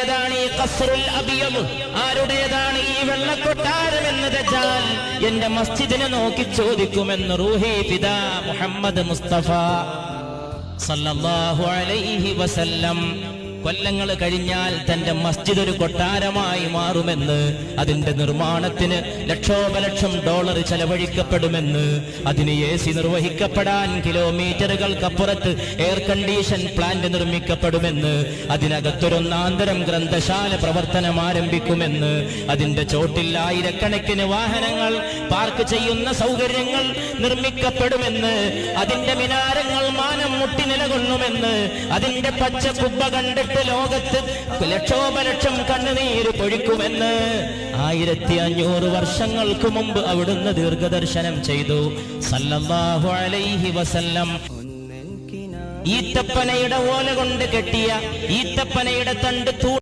ഏതാണ് ഈ ഖസ്റുൽ അബിയദ്? ആരുടേതാണ് ഈ വെള്ളക്കൊട്ടാരം എന്ന് ദജ്ജാൽ എന്റെ മസ്ജിദിനെ നോക്കി ചോദിക്കുമെന്ന് റൂഹി പിതാ മുഹമ്മദ് മുസ്തഫ സല്ലല്ലാഹു അലൈഹി വസല്ലം. കൊല്ലങ്ങൾ കഴിഞ്ഞാൽ തന്റെ മസ്ജിദ് ഒരു കൊട്ടാരമായി മാറുമെന്ന്, അതിന്റെ നിർമ്മാണത്തിന് ലക്ഷോപലക്ഷം ഡോളർ ചെലവഴിക്കപ്പെടുമെന്ന്, അതിന് AC നിർവഹിക്കപ്പെടാൻ കിലോമീറ്ററുകൾക്കപ്പുറത്ത് എയർ കണ്ടീഷൻ പ്ലാന്റ് നിർമ്മിക്കപ്പെടുമെന്ന്, അതിനകത്തൊരൊന്നാന്തരം ഗ്രന്ഥശാല പ്രവർത്തനം ആരംഭിക്കുമെന്ന്, അതിന്റെ ചോട്ടിൽ ആയിരക്കണക്കിന് വാഹനങ്ങൾ പാർക്ക് ചെയ്യുന്ന സൗകര്യങ്ങൾ നിർമ്മിക്കപ്പെടുമെന്ന്, അതിന്റെ മിനാരങ്ങൾ മാനം മുട്ടി നിലകൊള്ളുമെന്ന്, അതിന്റെ പച്ച കുബ്ബ കണ്ടിട്ട് ലോകത്ത് ലക്ഷോപലക്ഷം കണ്ണുനീര് പൊഴിക്കുമെന്ന് 1500 വർഷങ്ങൾക്ക് മുമ്പ് അവിടുന്ന് ദീർഘദർശനം ചെയ്തു സല്ലല്ലാഹു അലൈഹി വസല്ലം. ഈത്തപ്പനയുടെ ഓല കൊണ്ട് കെട്ടിയ ഈത്തപ്പനയുടെ തണ്ട്